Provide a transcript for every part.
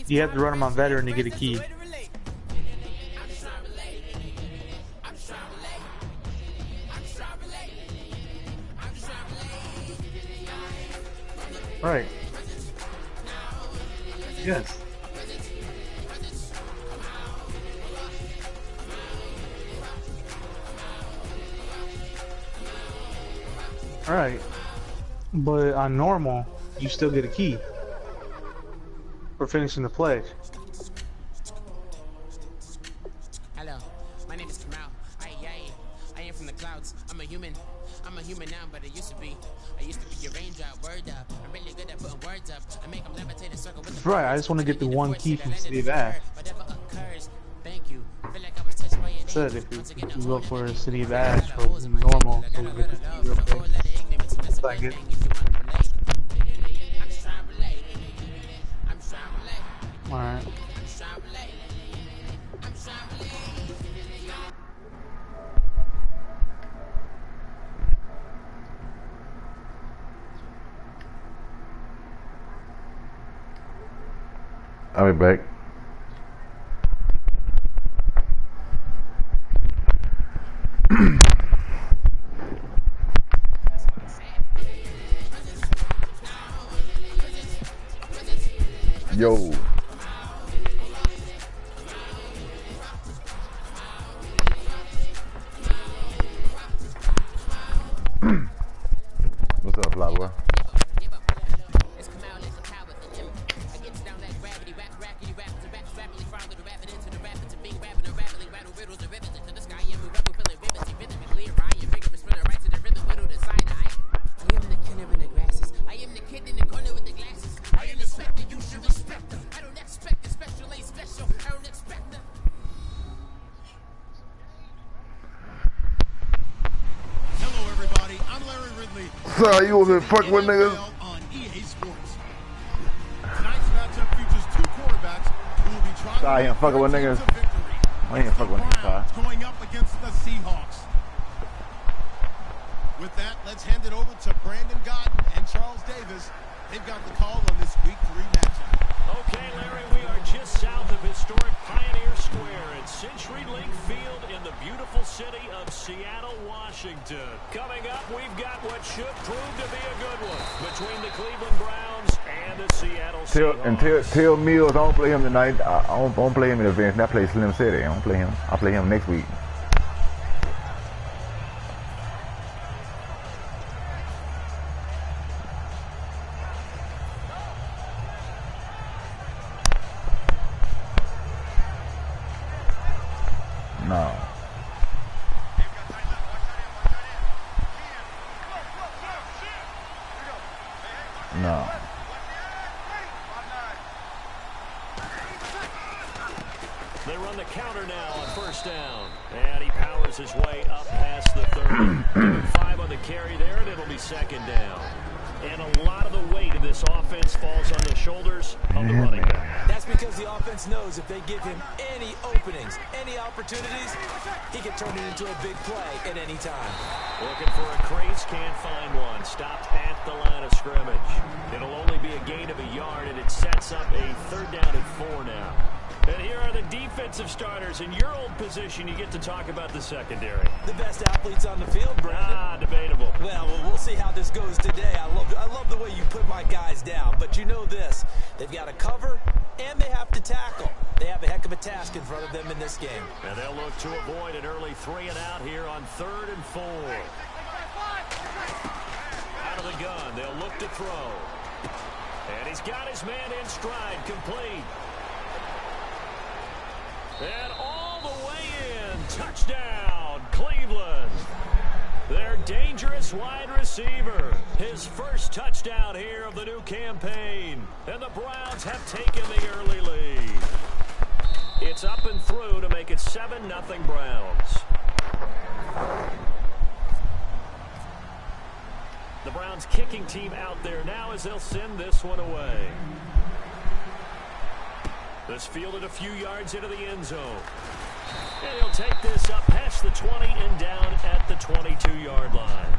you have to run them on veteran to get a key. Right. Yes. Right. But on normal, you still get a key for finishing the pledge. Hello, my name is Kamal. I am from the clouds. I'm a human now, but I used to be your raindrop. Word up. I'm really good at putting words up. I make them levitate and circle with the right. I just want to get the one key from City of Ash. Whatever occurs. Thank you. I feel like I was touched by your Said if you go for City of Ash or normal, so we get the key real quick. Like it. Alright. I'll be back. Yo. What's up, Flower? So you was fuck with niggas? I ain't fucking with niggas. I ain't fucking with niggas. Going up against the Seahawks. With that, let's hand it over to Brandon Godden and Charles Davis. They've got the call on this Week 3 matchup. Okay, Larry, we are just south of historic Pioneer Square at CenturyLink Field in the beautiful city of Seattle, Washington. Coming up, we've got what should prove to be a good one between the Cleveland Browns and the Seattle Seahawks. Tell Mills I don't play him tonight. I don't play him in advance. I play Slim City. I don't play him. I'll play him next week. No. No. They run the counter now on first down. And he powers his way up past the 30. 5 on the carry there, and it'll be second down. And a lot of the weight of this offense falls on the shoulders of the running back. That's because the offense knows if they give him any openings, any opportunities, he can turn it into a big play at any time. Looking for a crease, can't find one. Stopped at the line of scrimmage. It'll only be a gain of a yard, and it sets up a 3rd down and 4 now. And here are the defensive starters. In your old position, you get to talk about the secondary. The best athletes on the field, Brandon. Debatable. Well, we'll see how this goes today. I love the way you put my guys down. But you know this. They've got to cover, and they have to tackle. They have a heck of a task in front of them in this game. And they'll look to avoid an early 3 and out here on 3rd and 4. Out of the gun, they'll look to throw. And he's got his man in stride, complete. And all the way in, touchdown, Cleveland. Their dangerous wide receiver, his first touchdown here of the new campaign. And the Browns have taken the early lead. It's up and through to make it 7-0 Browns. The Browns kicking team out there now as they'll send this one away. This fielded a few yards into the end zone. And he'll take this up past the 20 and down at the 22-yard line.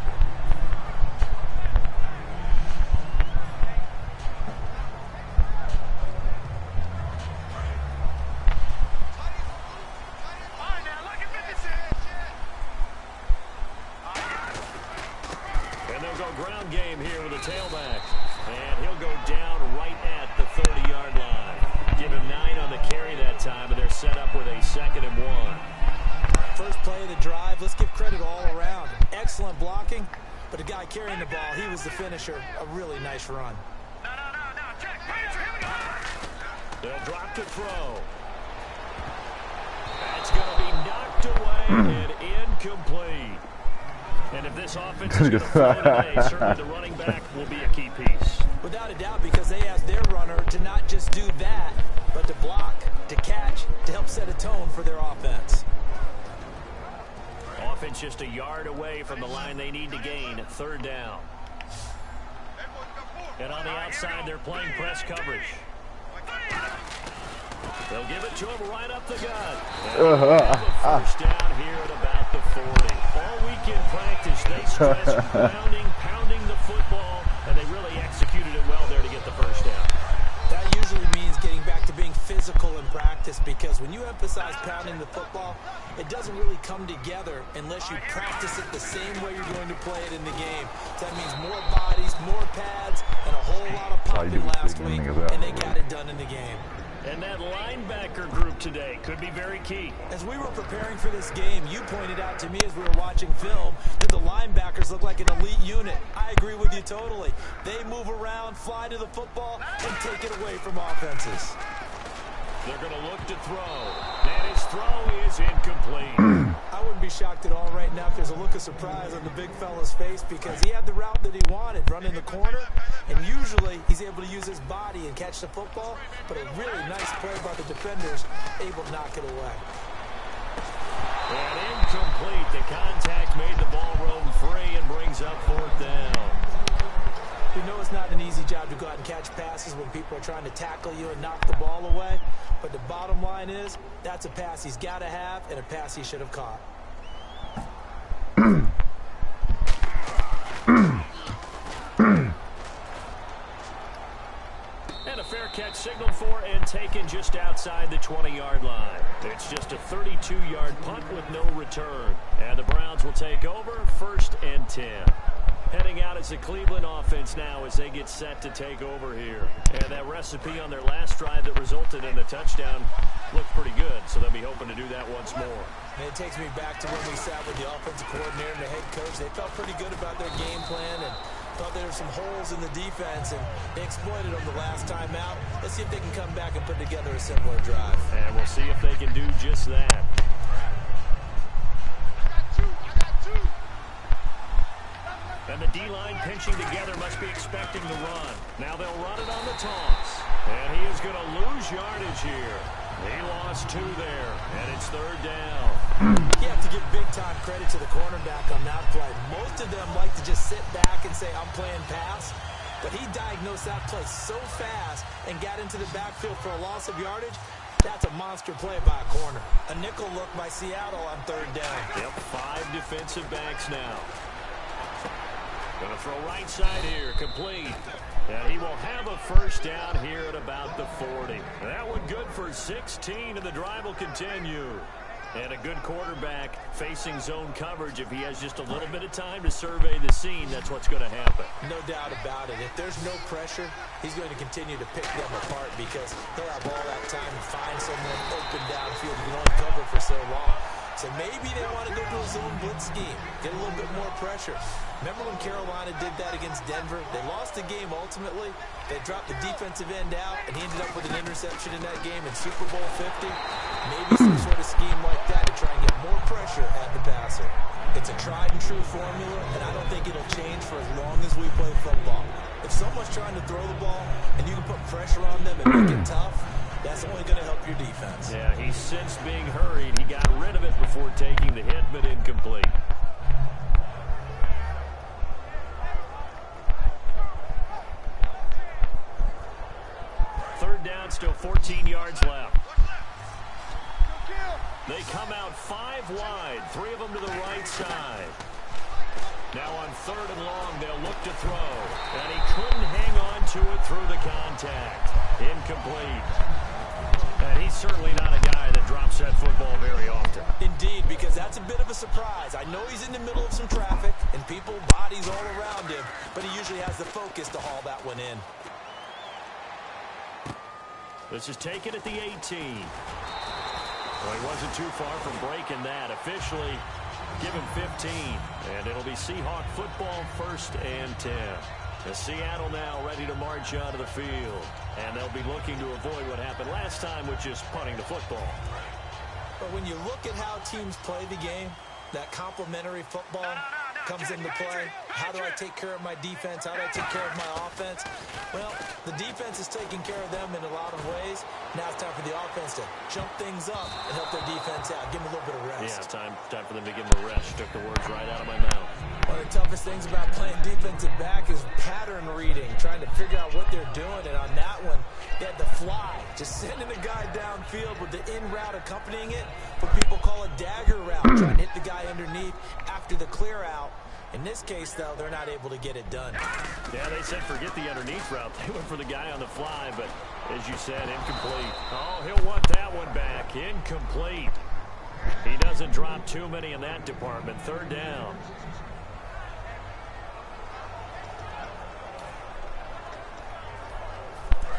run game here with a tailback. And he'll go down right at the 30-yard line. Give him 9 on the carry that time, and they're set up with a 2nd and 1. First play of the drive, let's give credit all around. Excellent blocking, but the guy carrying the ball, he was the finisher. A really nice run. They'll drop to throw. That's going to be knocked away and incomplete. And if this offense is going to flow today, certainly the running back will be a key piece. Without a doubt, because they asked their runner to not just do that, but to block, to catch, to help set a tone for their offense. Offense just a yard away from the line they need to gain at 3rd down. And on the outside, they're playing press coverage. They'll give it to him right up the gut. And have a first down here at about the 40. All week in practice, they stressed pounding the football, and they really executed it well there to get the first down. That usually means getting back to being physical in practice, because when you emphasize pounding the football, it doesn't really come together unless you practice it the same way you're going to play it in the game. So that means more bodies, more pads, and a whole lot of popping last week, and they got it done in the game. And that linebacker group today could be very key. As we were preparing for this game, you pointed out to me as we were watching film that the linebackers look like an elite unit. I agree with you totally. They move around, fly to the football, and take it away from offenses. They're going to look to throw. And his throw is incomplete. I wouldn't be shocked at all right now if there's a look of surprise on the big fella's face, because he had the route that he wanted, running the corner, and usually he's able to use his body and catch the football, but a really nice play by the defenders, able to knock it away. And incomplete. The contact made the ball roam free and brings up 4th down. We know it's not an easy job to go out and catch passes when people are trying to tackle you and knock the ball away, but the bottom line is that's a pass he's got to have and a pass he should have caught. And a fair catch signaled for and taken just outside the 20-yard line. It's just a 32-yard punt with no return. And the Browns will take over 1st and 10. Heading out as the Cleveland offense now as they get set to take over here. And that recipe on their last drive that resulted in the touchdown looked pretty good, so they'll be hoping to do that once more. And it takes me back to when we sat with the offensive coordinator and the head coach. They felt pretty good about their game plan and thought there were some holes in the defense, and they exploited them the last time out. Let's see if they can come back and put together a similar drive. And we'll see if they can do just that. And the D-line pinching together must be expecting the run. Now they'll run it on the toss. And he is going to lose yardage here. He lost 2 there, and it's 3rd down. You have to give big-time credit to the cornerback on that play. Most of them like to just sit back and say, I'm playing pass. But he diagnosed that play so fast and got into the backfield for a loss of yardage. That's a monster play by a corner. A nickel look by Seattle on 3rd down. Yep, 5 defensive backs now. Going to throw right side here, complete. And he will have a first down here at about the 40. That one good for 16, and the drive will continue. And a good quarterback facing zone coverage. If he has just a little bit of time to survey the scene, that's what's going to happen. No doubt about it. If there's no pressure, he's going to continue to pick them apart because he'll have all that time to find someone open downfield. You can only cover for so long. So maybe they want to go to a zone blitz scheme, get a little bit more pressure. Remember when Carolina did that against Denver? They lost the game ultimately. They dropped the defensive end out, and he ended up with an interception in that game in Super Bowl 50. Maybe some sort of scheme like that to try and get more pressure at the passer. It's a tried-and-true formula, and I don't think it'll change for as long as we play football. If someone's trying to throw the ball, and you can put pressure on them and make it tough, that's only going to help your defense. Yeah, he sensed being hurried. He got rid of it before taking the hit, but incomplete. Third down, still 14 yards left. They come out 5 wide, 3 of them to the right side. Now on 3rd and long, they'll look to throw. And he couldn't hang on to it through the contact. Incomplete. And he's certainly not a guy that drops that football very often. Indeed, because that's a bit of a surprise. I know he's in the middle of some traffic, and people, bodies all around him, but he usually has the focus to haul that one in. This is taken at the 18. Well, he wasn't too far from breaking that. Officially, give him 15. And it'll be Seahawk football, 1st and 10. As Seattle now ready to march onto the field. And they'll be looking to avoid what happened last time, which is punting the football. But when you look at how teams play the game, that complementary football comes into play. How do I take care of my defense? How do I take care of my offense? Well, the defense is taking care of them in a lot of ways. Now it's time for the offense to jump things up and help their defense out. Give them a little bit of rest. Yeah, time for them to give them a rest. Took the words right out of my mouth. One of the toughest things about playing defensive back is pattern reading, trying to figure out what they're doing. And on that one, they had the fly, just sending a guy downfield with the in route accompanying it. What people call a dagger route, trying to hit the guy underneath after the clear out. In this case, though, they're not able to get it done. Yeah, they said forget the underneath route. They went for the guy on the fly, but as you said, incomplete. Oh, he'll want that one back. Incomplete. He doesn't drop too many in that department. 3rd down.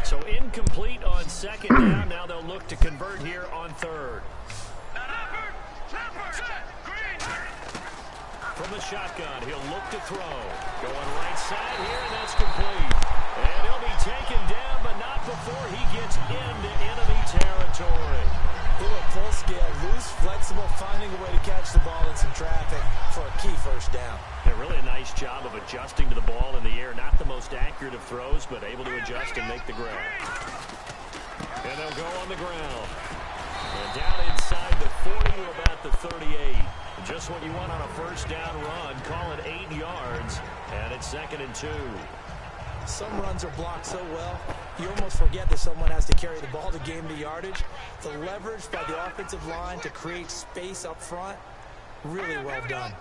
So incomplete on 2nd down. Now they'll look to convert here on 3rd. From the shotgun, he'll look to throw. Going right side here, and that's complete. And he'll be taken down, but not before he gets into enemy territory. He went full scale, loose, flexible, finding a way to catch the ball in some traffic for a key 1st down. Yeah, really a nice job of adjusting to the ball in the air. Not the most accurate of throws, but able to adjust and make the grab. And they'll go on the ground. And down inside the 40 to about the 38. Just what you want on a 1st down run. Call it 8 yards, and it's 2nd and 2. Some runs are blocked so well, you almost forget that someone has to carry the ball to gain the yardage. The leverage by the offensive line to create space up front, really well done.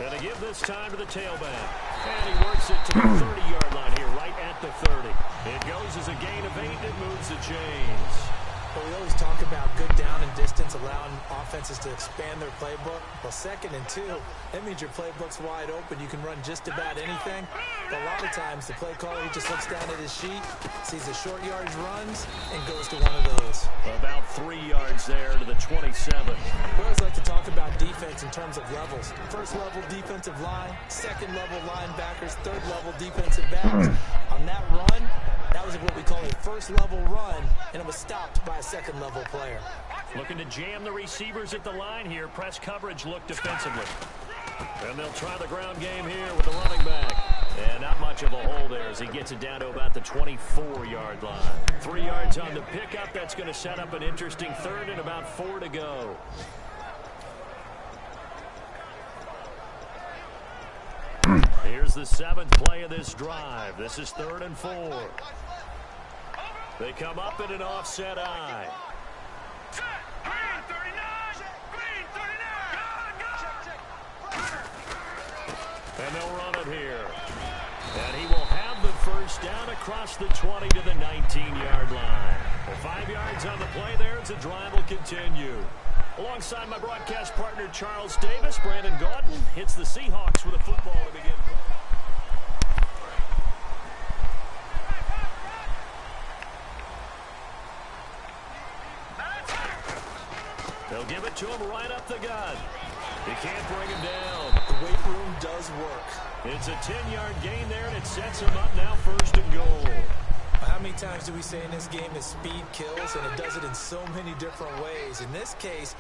And to give this time to the tailback. And he works it to the 30-yard line here, right at the 30. It goes as a gain of 8, and it moves the chains. But we always talk about good down and distance, allowing offenses to expand their playbook. Well, 2nd and 2, that means your playbook's wide open. You can run just about anything. But a lot of times, the play caller, he just looks down at his sheet, sees the short yardage runs, and goes to one of those. About 3 yards there to the 27. We always like to talk about defense in terms of levels. 1st level defensive line, 2nd level linebackers, 3rd level defensive backs. On that run, that was what we call a 1st level run, and it was stopped by a 2nd level player. Looking to jam the receivers at the line here. Press coverage look defensively. And they'll try the ground game here with the running back. And not much of a hole there as he gets it down to about the 24-yard line. 3 yards on the pickup. That's going to set up an interesting 3rd and about 4 to go. Here's the 7th play of this drive. This is 3rd and 4. They come up in an offset eye. And they'll run it here. And he will have the 1st down across the 20 to the 19-yard line. 5 yards on the play there as the drive will continue. Alongside my broadcast partner, Charles Davis, Brandon Gaudin hits the Seahawks with a football to begin. They'll give it to him right up the gut. He can't bring him down. The weight room does work. It's a 10-yard gain there, and it sets him up now 1st and goal. How many times do we say in this game that speed kills, and it does it in so many different ways? In this case,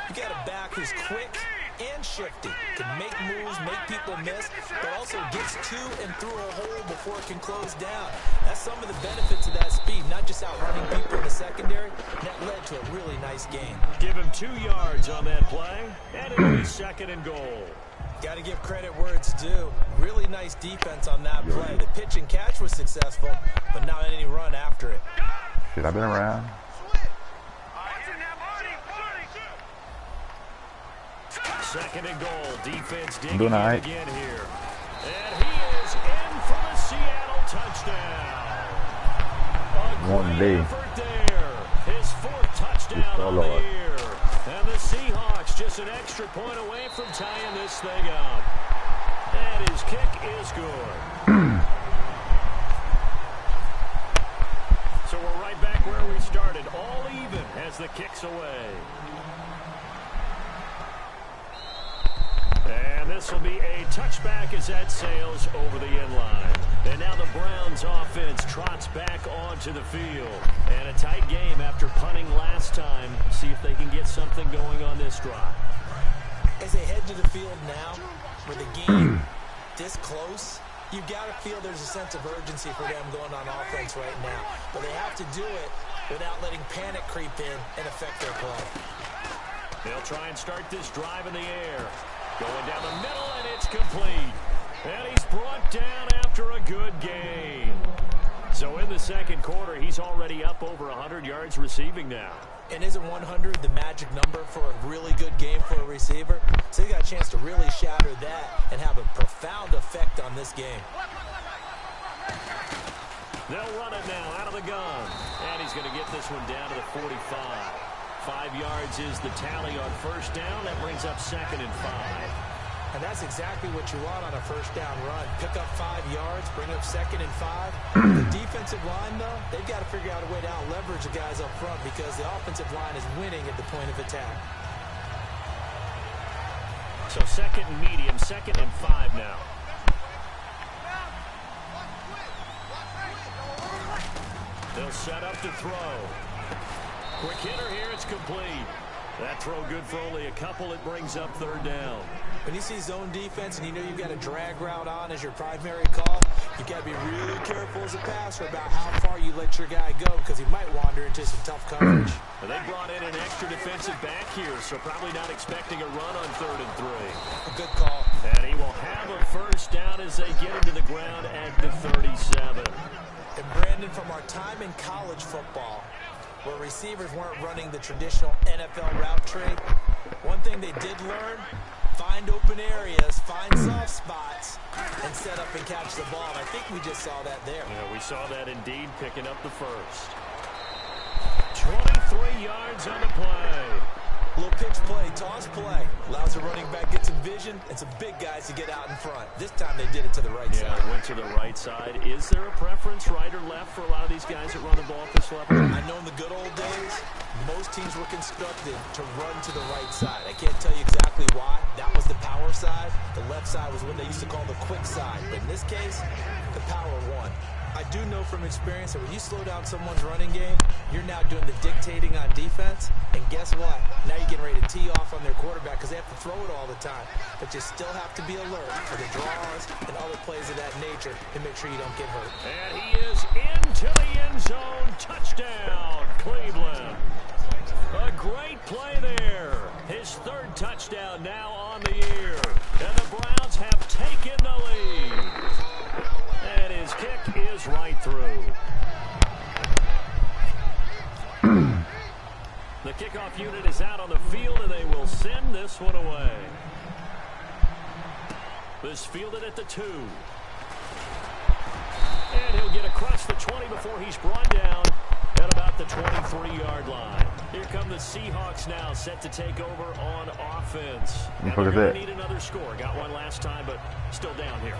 you got a back who's quick and shifty, can make moves, make people miss, but also gets to and through a hole before it can close down. That's some of the benefits of that speed, not just outrunning people in the secondary. That led to a really nice game. Give him 2 yards on that play, and it'll be 2nd and goal. Got to give credit where it's due. Really nice defense on that play. The pitch and catch was successful, but not any run after it. Shit, I've been around. 2nd and goal. Defense digging Doing in all right. again here. And he is in for the Seattle touchdown. A One great day. effort there. His 4th touchdown Oh, on the Lord. year. And And the Seahawks just an extra point away from tying this thing up. And his kick is good. So we're right back where we started, all even as the kick's away. And this will be a touchback as that sails over the end line. And now the Browns offense trots back onto the field. And a tight game after punting last time. See if they can get something going on this drive. As they head to the field now, with the game this close, you've got to feel there's a sense of urgency for them going on offense right now. But they have to do it without letting panic creep in and affect their play. They'll try and start this drive in the air. Going down the middle, and it's complete. And he's brought down after a good gain. So in the second quarter, he's already up over 100 yards receiving now. And isn't 100 the magic number for a really good game for a receiver? So you got a chance to really shatter that and have a profound effect on this game. They'll run it now out of the gun. And he's going to get this one down to the 45. 5 yards is the tally on first down. That brings up 2nd and 5. And that's exactly what you want on a first down run. Pick up 5 yards, bring up 2nd and 5. The defensive line, though, they've got to figure out a way to out-leverage the guys up front because the offensive line is winning at the point of attack. So 2nd and medium, 2nd and 5 now. They'll set up to throw. Quick hitter here, it's complete. That throw good for only a couple. It brings up 3rd down. When you see zone defense and you know you've got a drag route on as your primary call, you've got to be really careful as a passer about how far you let your guy go because he might wander into some tough coverage. Well, they brought in an extra defensive back here, so probably not expecting a run on 3rd and 3. A good call. And he will have a first down as they get him to the ground at the 37. And Brandon, from our time in college football, where receivers weren't running the traditional NFL route tree, one thing they did learn, find open areas, find soft spots, and set up and catch the ball. And I think we just saw that there. Yeah, we saw that indeed, picking up the first. 23 yards on the play. Little pitch play, toss play. Allows the running back to get some vision and some big guys to get out in front. This time they did it to the right side. Yeah, went to the right side. Is there a preference, right or left, for a lot of these guys that run the ball at this level? I know in the good old days, most teams were constructed to run to the right side. I can't tell you exactly why. That was the power side. The left side was what they used to call the quick side. But in this case, the power won. I do know from experience that when you slow down someone's running game, you're now doing the dictating on defense. And guess what? Now you're getting ready to tee off on their quarterback because they have to throw it all the time. But you still have to be alert for the draws and other plays of that nature to make sure you don't get hurt. And he is into the end zone. Touchdown, Cleveland. A great play there. His 3rd touchdown now on the year. And the Browns have taken the lead. And his kick is right through. The kickoff unit is out on the field, and they will send this one away. This fielded at the 2. And he'll get across the 20 before he's brought down at about the 23-yard line. Here come the Seahawks now, set to take over on offense. Now they're going to need another score. Got one last time, but still down here.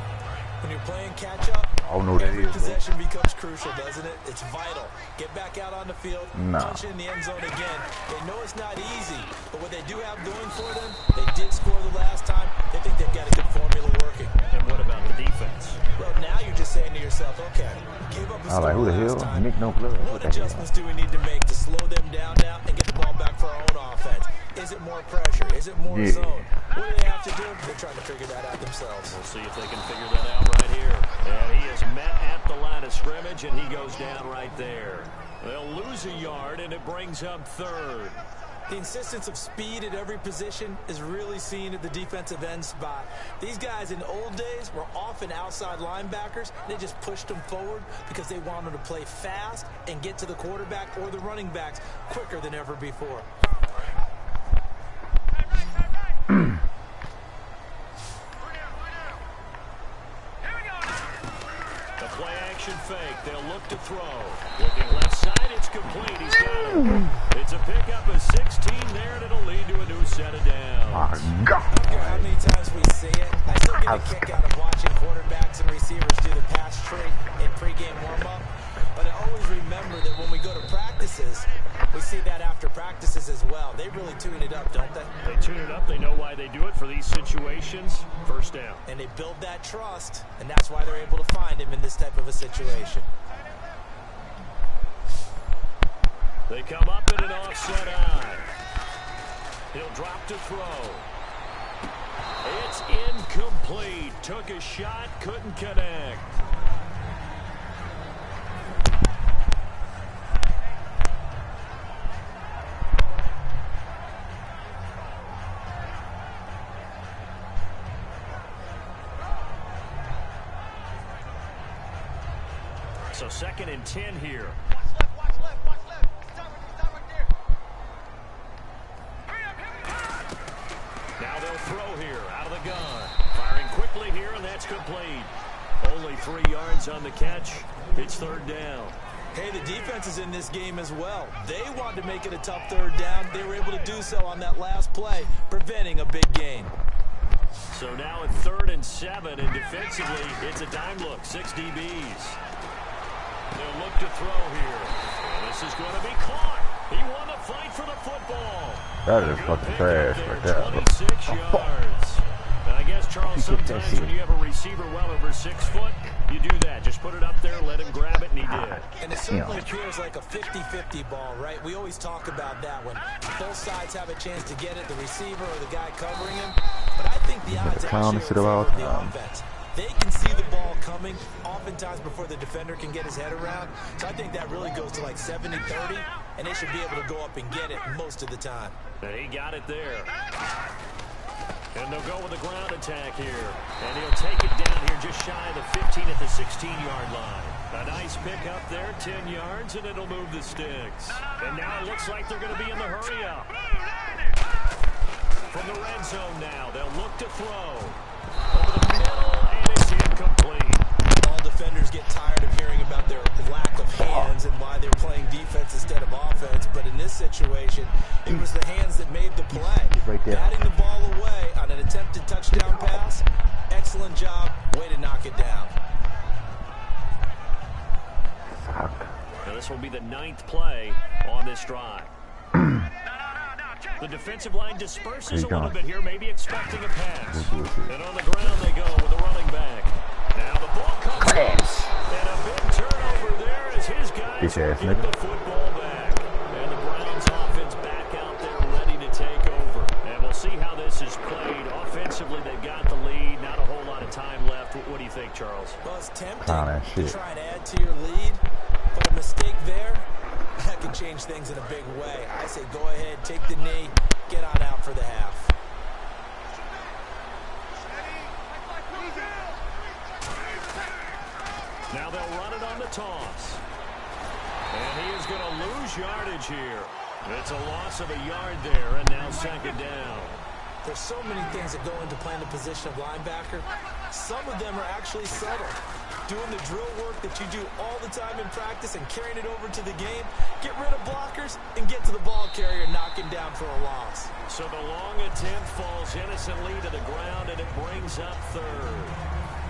When you're playing catch-up, every possession becomes crucial, doesn't it? It's vital. Get back out on the field, punch in the end zone again. They know it's not easy, but what they do have going for them, they did score the last time. They think they've got a good formula working. And what about the defense? Well, now you're just saying to yourself, okay, give up a score last time. What adjustments do we need to make to slow them down now and get the ball back for our own offense? Is it more pressure? Is it more zone? What do they have to do? They're trying to figure that out themselves. We'll see if they can figure that out right here. And he is met at the line of scrimmage, and he goes down right there. They'll lose a yard, and it brings up 3rd. The insistence of speed at every position is really seen at the defensive end spot. These guys in old days were often outside linebackers. They just pushed them forward because they wanted to play fast and get to the quarterback or the running backs quicker than ever before. The play action fake. They'll look to throw. Looking left side, it's complete. He's got it. It's a pickup of 16 there, and it'll lead to a set of downs. My God. I don't care how many times we see it. I still get a kick out of watching quarterbacks and receivers do the pass tree in pregame warm-up. But I always remember that when we go to practices, we see that after practices as well. They really tune it up, don't they? They tune it up. They know why they do it for these situations. First down. And they build that trust, and that's why they're able to find him in this type of a situation. They come up in an offset eye. He'll drop to throw. It's incomplete. Took a shot, couldn't connect. So 2nd and 10 here. Watch left. Stop right there. Now they'll throw here out of the gun. Firing quickly here, and that's complete. Only 3 yards on the catch. It's 3rd down. Hey, the defense is in this game as well. They wanted to make it a tough 3rd down. They were able to do so on that last play, preventing a big gain. So now at 3rd and 7, and defensively, it's a dime look. 6 DBs. They'll look to throw here. And this is going to be caught. He won the fight for the football. That is fucking trash right there. 26 yards. And I guess, Charles, sometimes when you have a receiver well over 6 foot, you do that. Just put it up there, let him grab it, and he did. And it certainly appears like a 50-50 ball, right? We always talk about that when both sides have a chance to get it, the receiver or the guy covering him. But I think the odds actually are in favor of the offense. They can see the ball coming oftentimes before the defender can get his head around. So I think that really goes to like 70-30, and they should be able to go up and get it most of the time. And he got it there. And they'll go with a ground attack here. And he'll take it down here just shy of the 15 at the 16-yard line. A nice pick up there, 10 yards, and it'll move the sticks. And now it looks like they're going to be in the hurry-up. From the red zone now, they'll look to throw. Over the middle, and it's incomplete. All defenders get tired of hearing about their lack of hands and why they're playing defense instead of offense. But in this situation, it was the hands that made the play. Right there. Batting the ball away on an attempted touchdown pass. Excellent job. Way to knock it down. Now this will be the 9th play on this drive. The defensive line disperses a little bit here, maybe expecting a pass. And on the ground they go with a running back. Now the ball comes loose. And a big turnover there as his guys get the football back. And the Browns offense back out there ready to take over. And we'll see how this is played. Offensively, they've got the lead. Not a whole lot of time left. What do you think, Charles? Well, it's tempting to try and add to your lead. But a mistake there, that can change things in a big way. I say go ahead, take the knee, get on out for the half. Now they'll run it on the toss. And he is going to lose yardage here. It's a loss of a yard there, and now 2nd down. There's so many things that go into playing the position of linebacker. Some of them are actually subtle. Doing the drill work that you do all the time in practice and carrying it over to the game. Get rid of blockers and get to the ball carrier and knock him down for a loss. So the long attempt falls innocently to the ground, and it brings up 3rd.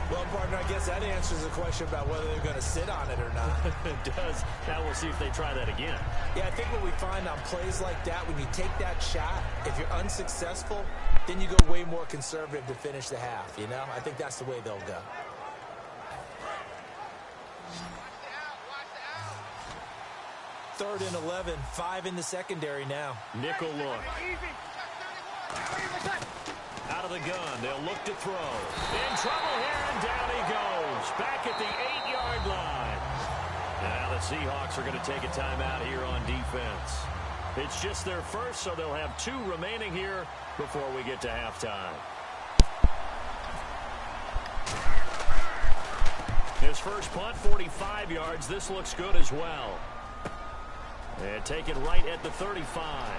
Well, partner, I guess that answers the question about whether they're going to sit on it or not. It does. Now we'll see if they try that again. Yeah, I think what we find on plays like that, when you take that shot, if you're unsuccessful, then you go way more conservative to finish the half, you know? I think that's the way they'll go. Third and 11, 5 in the secondary now. Nickel look. Out of the gun, they'll look to throw. In trouble here, and down he goes. Back at the 8-yard line. Now the Seahawks are going to take a timeout here on defense. It's just their first, so they'll have 2 remaining here before we get to halftime. His first punt, 45 yards. This looks good as well. And take it right at the 35.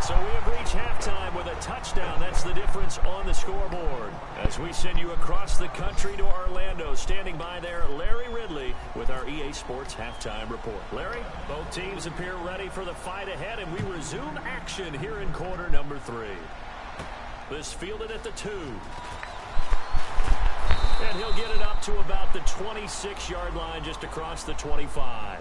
So And we have reached halftime with a touchdown. That's the difference on the scoreboard. As we send you across the country to Orlando, standing by there, Larry Ridley with our EA Sports halftime report. Larry, both teams appear ready for the fight ahead, and we resume action here in quarter number 3. This fielded at the 2. And he'll get it up to about the 26-yard line, just across the 25.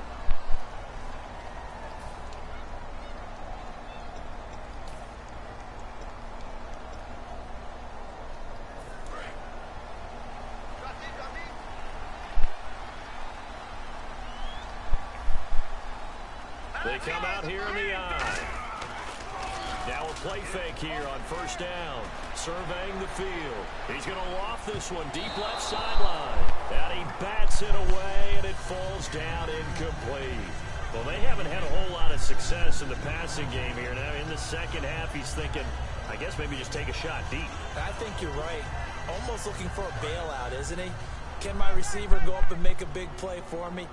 They come out here in the eye. Now a play fake here on first down. Surveying the field. He's going to loft this one deep left sideline. And he bats it away, and it falls down incomplete. Well, they haven't had a whole lot of success in the passing game here. Now in the second half, he's thinking, I guess maybe just take a shot deep. I think you're right. Almost looking for a bailout, isn't he? Can my receiver go up and make a big play for me?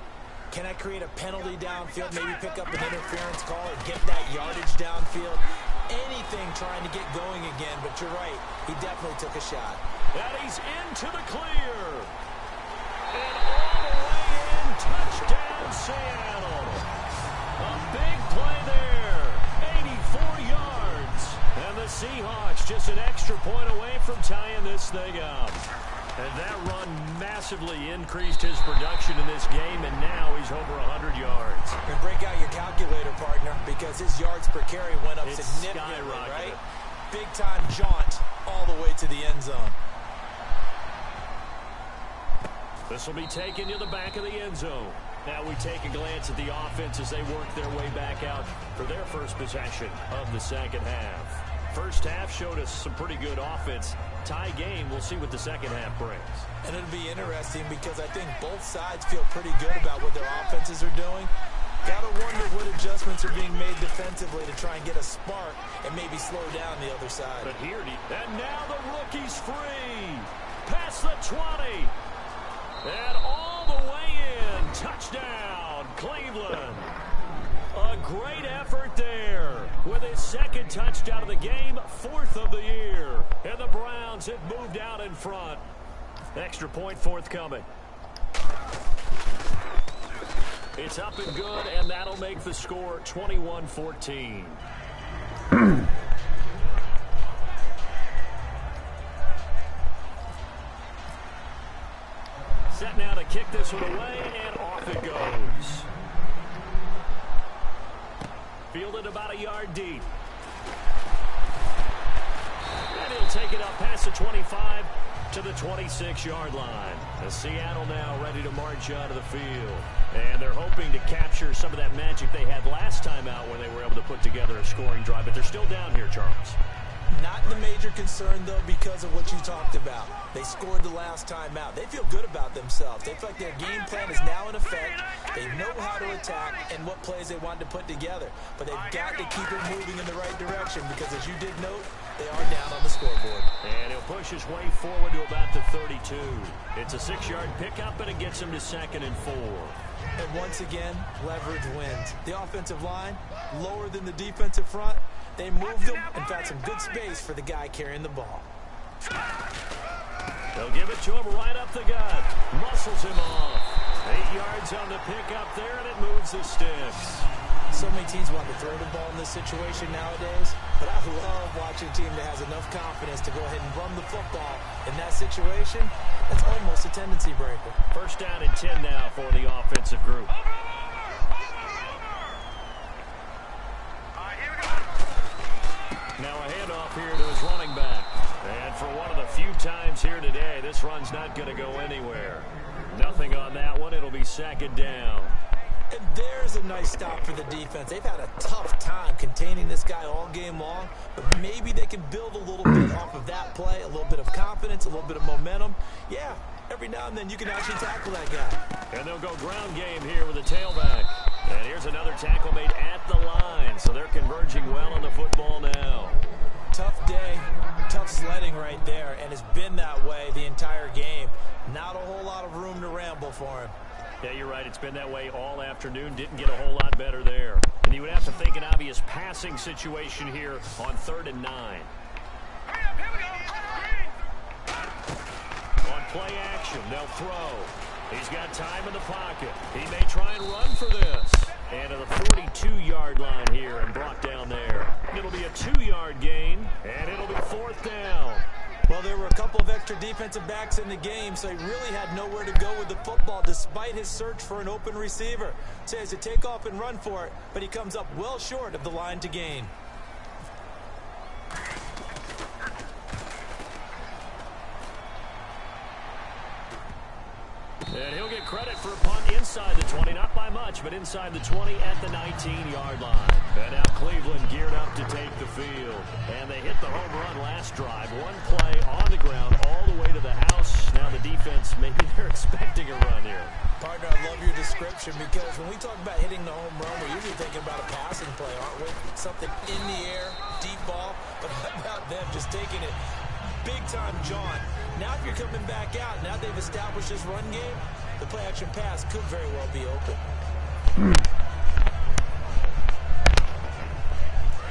Can I create a penalty downfield, maybe pick up an interference call or get that yardage downfield? Anything trying to get going again, but you're right. He definitely took a shot. And he's into the clear. And all the way in, touchdown Seattle. A big play there, 84 yards. And the Seahawks just an extra point away from tying this thing up. And that run massively increased his production in this game, and now he's over 100 yards. And break out your calculator, partner, because his yards per carry went up significantly, right? Big-time jaunt all the way to the end zone. This will be taken to the back of the end zone. Now we take a glance at the offense as they work their way back out for their first possession of the second half. First half showed us some pretty good offense. Tie game, we'll see what the second half brings. And it'll be interesting because I think both sides feel pretty good about what their offenses are doing. Gotta wonder what adjustments are being made defensively to try and get a spark and maybe slow down the other side. But here, and now the rookie's free. Past the 20. And all the way in. Touchdown, Cleveland. A great effort there with his second touchdown of the game, 4th of the year. And the Browns have moved out in front. Extra point forthcoming. It's up and good, and that'll make the score 21-14. Set now to kick this one away, and off it goes. Fielded about a yard deep. And he'll take it up past the 25 to the 26-yard line. The Seattle now ready to march out of the field. And they're hoping to capture some of that magic they had last time out when they were able to put together a scoring drive. But they're still down here, Charles. Not the major concern, though, because of what you talked about. They scored the last time out. They feel good about themselves. They feel like their game plan is now in effect. They know how to attack and what plays they want to put together. But they've got to keep it moving in the right direction because, as you did note, they are down on the scoreboard. And he'll push his way forward to about the 32. It's a 6-yard pickup, and it gets him to 2nd and 4. And once again, leverage wins. The offensive line, lower than the defensive front. They moved him and found some good space for the guy carrying the ball. They'll give it to him right up the gut. Muscles him off. 8 yards on the pickup there, and it moves the sticks. So many teams want to throw the ball in this situation nowadays, but I love watching a team that has enough confidence to go ahead and run the football in that situation. That's almost a tendency breaker. First down and 10 now for the offensive group. Now a handoff here to his running back. And for one of the few times here today, this run's not going to go anywhere. Nothing on that one. It'll be 2nd down. And there's a nice stop for the defense. They've had a tough time containing this guy all game long, but maybe they can build a little bit off of that play, a little bit of confidence, a little bit of momentum. Yeah, every now and then you can actually tackle that guy. And they'll go ground game here with a tailback. And here's another tackle made at the line, so they're converging well on the football now. Tough day, tough sledding right there, and it's been that way the entire game. Not a whole lot of room to ramble for him. Yeah, you're right. It's been that way all afternoon. Didn't get a whole lot better there. And you would have to think an obvious passing situation here on 3rd and 9. On play action, they'll throw. He's got time in the pocket. He may try and run for this. And to the 42-yard line here and brought down there. It'll be a 2-yard gain, and it'll be 4th down. Well, there were a couple of extra defensive backs in the game, so he really had nowhere to go with the football despite his search for an open receiver. So he has to take off and run for it, but he comes up well short of the line to gain. And he'll get credit for a punt inside the 20, not by much, but inside the 20 at the 19-yard line. And now Cleveland geared up to take the field. And they hit the home run last drive. One play on the ground all the way to the house. Now the defense, maybe they're expecting a run here. Partner, I love your description because when we talk about hitting the home run, we're usually thinking about a passing play, aren't we? Something in the air, deep ball. But how about them just taking it big-time jaunt? Now if you're coming back out, now they've established this run game, the play-action pass could very well be open.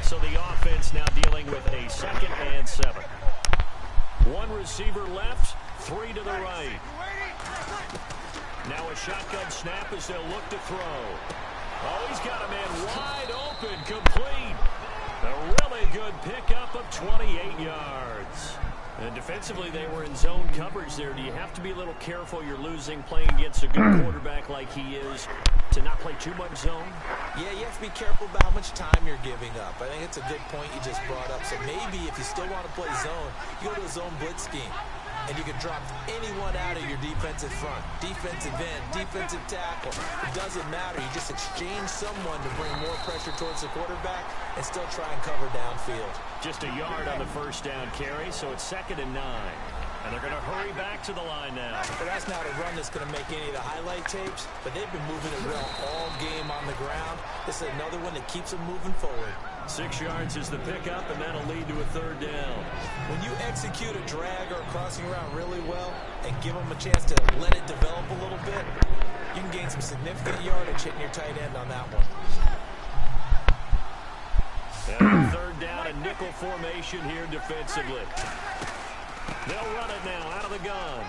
So the offense now dealing with a 2nd and 7. One receiver left, 3 to the right. Now a shotgun snap as they'll look to throw. Oh, he's got a man wide open, complete. A really good pickup of 28 yards. And defensively, they were in zone coverage there. Do you have to be a little careful? You're losing playing against a good quarterback like he is to not play too much zone? Yeah, you have to be careful about how much time you're giving up. I think it's a good point you just brought up. So maybe if you still want to play zone, you go to a zone blitz scheme. And you can drop anyone out of your defensive front, defensive end, defensive tackle. It doesn't matter. You just exchange someone to bring more pressure towards the quarterback and still try and cover downfield. Just a yard on the 1st down carry, so it's 2nd and 9. And they're going to hurry back to the line now. But that's not a run that's going to make any of the highlight tapes, but they've been moving it well all game on the ground. This is another one that keeps them moving forward. 6 yards is the pickup, and that'll lead to a 3rd down. When you execute a drag or a crossing route really well and give them a chance to let it develop a little bit, you can gain some significant yardage hitting your tight end on that one. And 3rd down and nickel formation here defensively. They'll run it now out of the gun.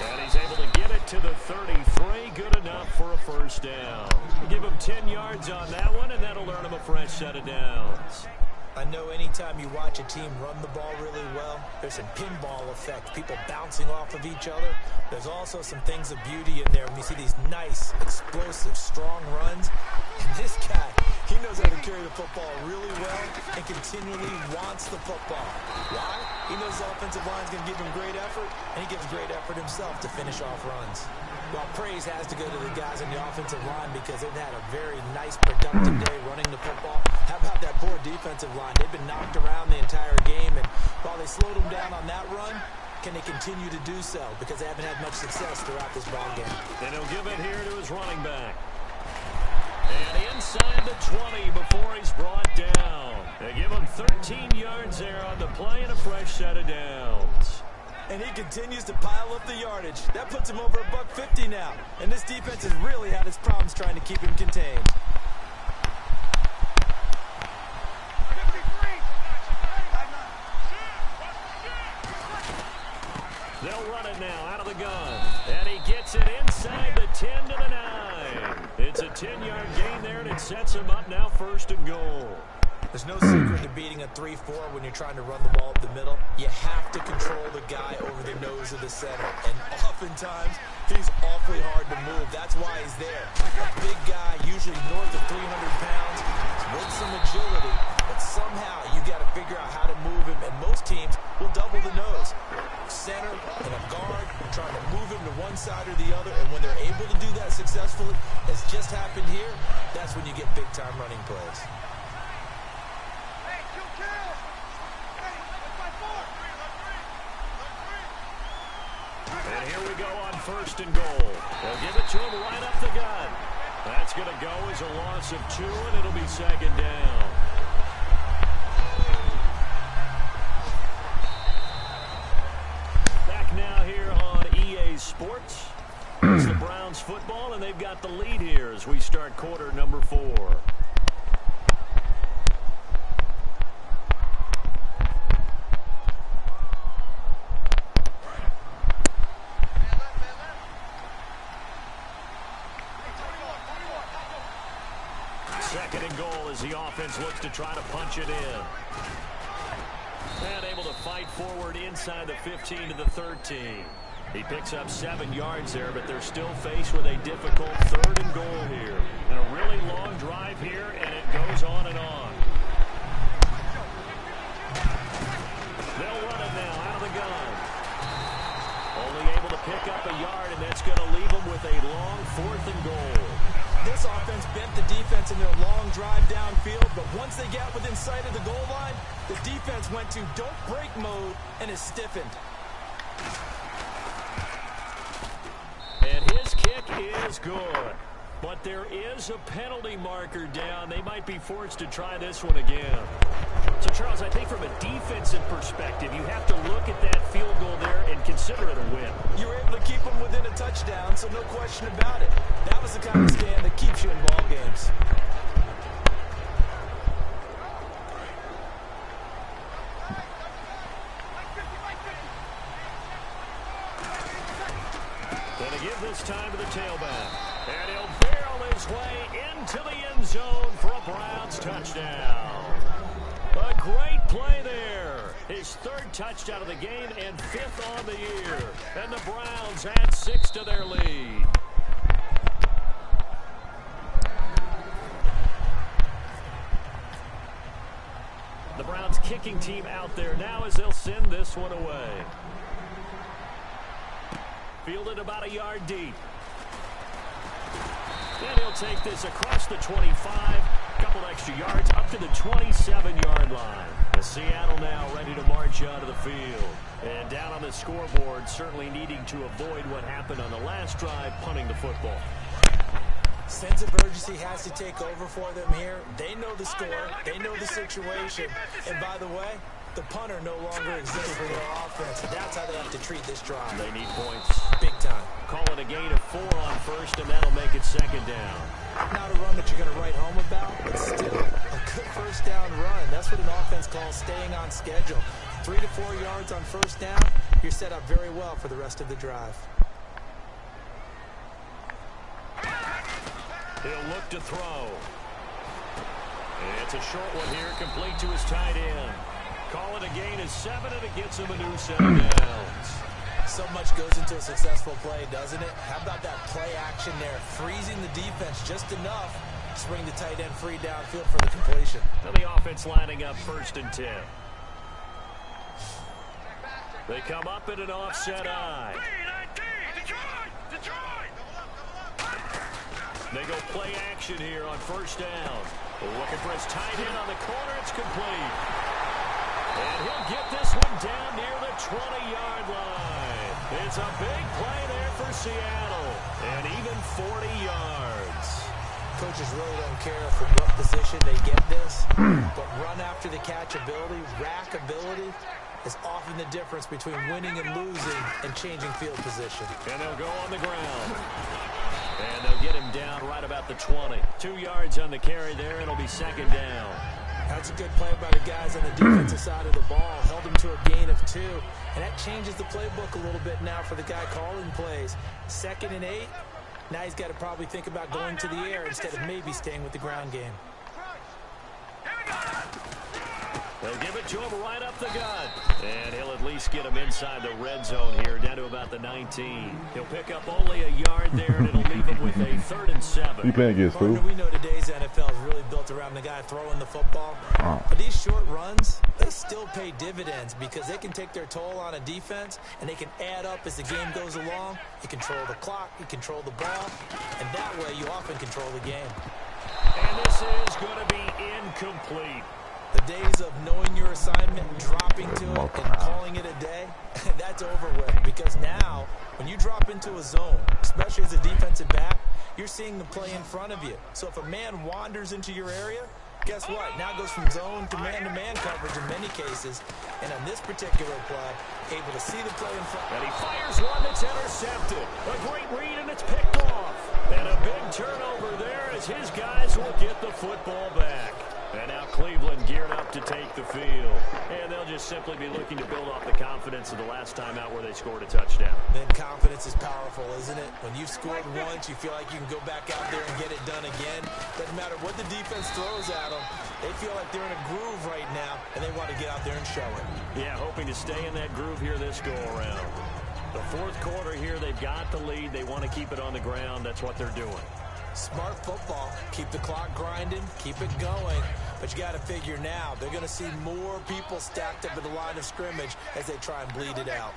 And he's able to get it to the 33. Good enough for a 1st down. Give him 10 yards on that one, and that'll earn him a fresh set of downs. I know anytime you watch a team run the ball really well, there's some pinball effect, people bouncing off of each other. There's also some things of beauty in there when you see these nice, explosive, strong runs. And this guy, he knows how to carry the football really well and continually wants the football. Why? He knows the offensive line's going to give him great effort, and he gives great effort himself to finish off runs. Well, praise has to go to the guys on the offensive line because they've had a very nice, productive day running the football. How about that poor defensive line? They've been knocked around the entire game, and while they slowed them down on that run, can they continue to do so? Because they haven't had much success throughout this ball game. And he'll give it here to his running back. And inside the 20 before he's brought down. They give him 13 yards there on the play and a fresh set of downs. And he continues to pile up the yardage. That puts him over $150 now. And this defense has really had its problems trying to keep him contained. They'll run it now out of the gun. And he gets it inside the 10 to the 9. It's a 10-yard gain there, and it sets him up now 1st and goal. There's no secret to beating a 3-4 when you're trying to run the ball up the middle. You have to control the guy over the nose of the center. And oftentimes, he's awfully hard to move. That's why he's there. A big guy, usually north of 300 pounds, with some agility. But somehow, you got to figure out how to move him. And most teams will double the nose. Center and a guard trying to move him to one side or the other. And when they're able to do that successfully, as just happened here, that's when you get big-time running plays. And here we go on 1st and goal. They'll give it to him right up the gut. That's going to go as a loss of 2, and it'll be 2nd down. Back now here on EA Sports. It's the Browns football, and they've got the lead here as we start quarter number 4. Second and goal as the offense looks to try to punch it in. And able to fight forward inside the 15 to the 13. He picks up 7 yards there, but they're still faced with a difficult third and goal here. And a really long drive here, and it goes on and on. They'll run it now out of the gun. Only able to pick up a yard, and that's going to leave them with a long 4th and goal. This offense bent the defense in their long drive downfield, but once they got within sight of the goal line, the defense went to don't break mode and is stiffened. And his kick is good. But there is a penalty marker down. They might be forced to try this one again. So, Charles, I think from a defensive perspective, you have to look at that field goal there and consider it a win. You were able to keep them within a touchdown, so no question about it. That was the kind of stand that keeps you in ball games. Going to give this time to the tailback. And he'll barrel his way into the end zone for a Browns touchdown. A great play there. His 3rd touchdown of the game and 5th on the year. And the Browns add 6 to their lead. The Browns kicking team out there now as they'll send this one away. Fielded about a yard deep. And he'll take this across the 25. Couple extra yards up to the 27-yard line. As Seattle now ready to march onto the field. And down on the scoreboard, certainly needing to avoid what happened on the last drive, punting the football. Sense of urgency has to take over for them here. They know the score. They know the situation. And by the way, the punter no longer exists for their offense. That's how they have to treat this drive. They need points. Big time. Call it a gain of 4 on first, and that'll make it 2nd down. Not a run that you're going to write home about, but still a good first down run. That's what an offense calls staying on schedule. 3 to 4 yards on first down, you're set up very well for the rest of the drive. He'll look to throw. And it's a short one here, complete to his tight end. Call it a gain of 7, and it gets him a new 7 downs. So much goes into a successful play, doesn't it? How about that play action there? Freezing the defense just enough to bring the tight end free downfield for the completion. And the offense lining up 1st and 10. They come up in an offset eye. They go play action here on 1st down. Looking for his tight end on the corner. It's complete. And he'll get this one down near the 20-yard line. It's a big play there for Seattle. And even 40 yards. Coaches really don't care from what position they get this, but run after the catch ability, rack ability, is often the difference between winning and losing and changing field position. And they'll go on the ground. And they'll get him down right about the 20. 2 yards on the carry there, and it'll be 2nd down. That's a good play by the guys on the defensive side of the ball. Held him to a gain of 2. And that changes the playbook a little bit now for the guy calling plays. 2nd and 8. Now he's got to probably think about going to the air instead of maybe staying with the ground game. They'll give it to him right up the gut. And he'll at least get him inside the red zone here, down to about the 19. He'll pick up only a yard there, and it'll leave him with a 3rd and 7. You playing against who? We know today's NFL is really built around the guy throwing the football. But these short runs, they still pay dividends because they can take their toll on a defense, and they can add up as the game goes along. You control the clock, you control the ball, and that way you often control the game. And this is going to be incomplete. The days of knowing your assignment, dropping to it, and calling it a day, that's over with. Because now, when you drop into a zone, especially as a defensive back, you're seeing the play in front of you. So if a man wanders into your area, guess what? Now it goes from zone to man coverage in many cases. And on this particular play, able to see the play in front. And he fires one that's intercepted. A great read, and it's picked off. And a big turnover there as his guys will get the football back. And now Cleveland geared up to take the field. And they'll just simply be looking to build off the confidence of the last time out where they scored a touchdown. Man, confidence is powerful, isn't it? When you've scored once, you feel like you can go back out there and get it done again. Doesn't matter what the defense throws at them. They feel like they're in a groove right now, and they want to get out there and show it. Yeah, hoping to stay in that groove here this go-around. The fourth quarter here, they've got the lead. They want to keep it on the ground. That's what they're doing. Smart football. Keep the clock grinding. Keep it going. But you got to figure now, they're going to see more people stacked up at the line of scrimmage as they try and bleed it out.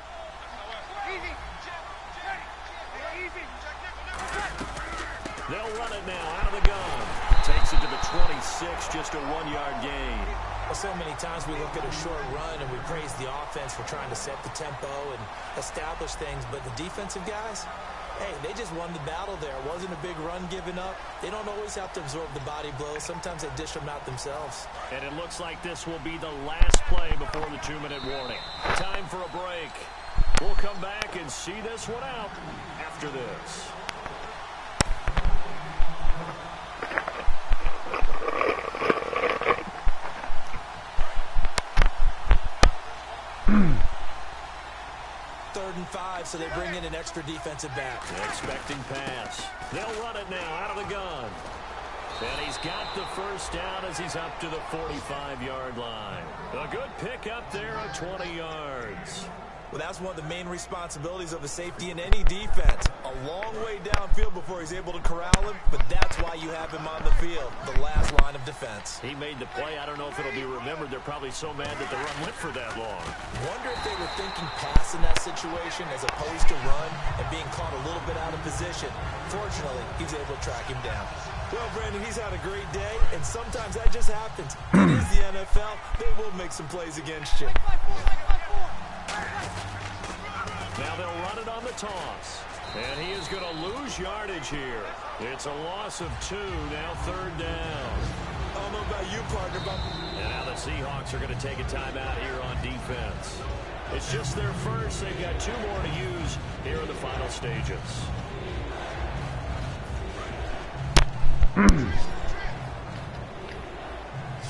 They'll run it now out of the gun. Takes it to the 26, just a 1-yard gain. Well, so many times we look at a short run and we praise the offense for trying to set the tempo and establish things, but the defensive guys, hey, they just won the battle there. It wasn't a big run given up. They don't always have to absorb the body blows. Sometimes they dish them out themselves. And it looks like this will be the last play before the 2-minute warning. Time for a break. We'll come back and see this one out after this. Third and 5, so they bring in an extra defensive back. Expecting pass. They'll run it now out of the gun. And he's got the first down as he's up to the 45-yard line. A good pick up there at 20 yards. Well, that's one of the main responsibilities of a safety in any defense. A long way downfield before he's able to corral him, but that's why you have him on the field, the last line of defense. He made the play. I don't know if it'll be remembered. They're probably so mad that the run went for that long. Wonder if they were thinking pass in that situation as opposed to run and being caught a little bit out of position. Fortunately, he's able to track him down. Well, Brandon, he's had a great day, and sometimes that just happens. It is the NFL. They will make some plays against you. Now they'll run it on the toss. And he is going to lose yardage here. It's a loss of 2, now third down. I don't know about you, partner, but... And now the Seahawks are going to take a timeout here on defense. It's just their first. They've got 2 more to use here in the final stages.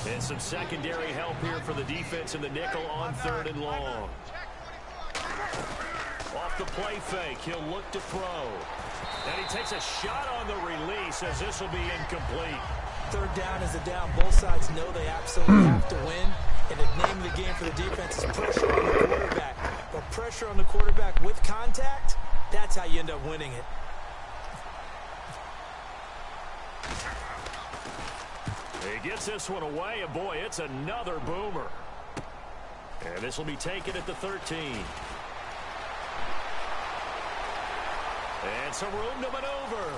And some secondary help here for the defense in the nickel on 3rd and long. Off the play fake, he'll look to throw. And he takes a shot on the release as this will be incomplete. Third down is a down. Both sides know they absolutely have to win. And the name of the game for the defense is pressure on the quarterback. But pressure on the quarterback with contact, that's how you end up winning it. He gets this one away, and boy, it's another boomer. And this will be taken at the 13. And some room to maneuver.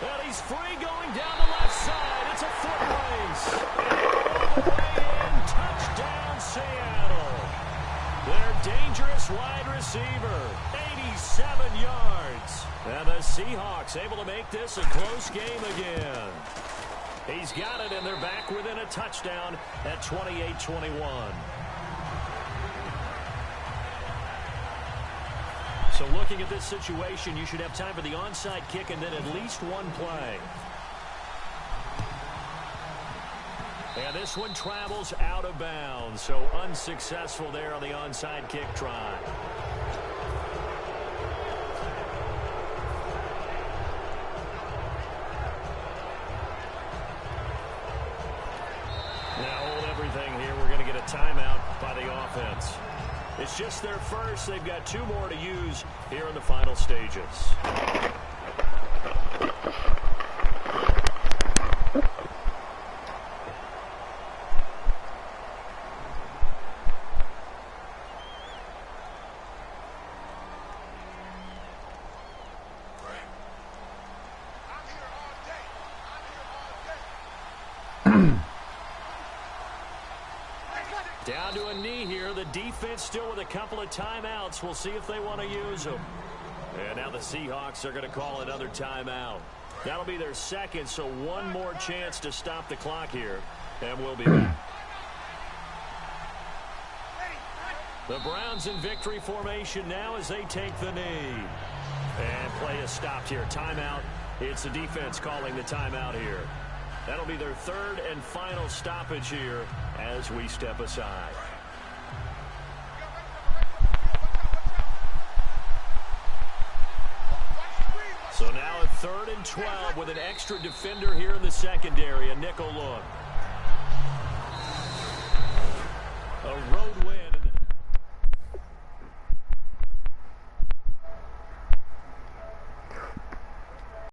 And he's free going down the left side. It's a foot race. All the way in. Touchdown, Seattle. Their dangerous wide receiver. 87 yards. And the Seahawks able to make this a close game again. He's got it, and they're back within a touchdown at 28-21. So looking at this situation, you should have time for the onside kick and then at least one play. And this one travels out of bounds, so unsuccessful there on the onside kick try. Now hold everything here. We're going to get a timeout by the offense. It's just their first. They've got 2 more to use here in the final stages. Down to a knee here. The defense still with a couple of timeouts. We'll see if they want to use them. And now the Seahawks are going to call another timeout. That'll be their second, so one more chance to stop the clock here. And we'll be back. The Browns in victory formation now as they take the knee. And play is stopped here. Timeout. It's the defense calling the timeout here. That'll be their third and final stoppage here as we step aside. So now a 3rd and 12 with an extra defender here in the secondary, a nickel look.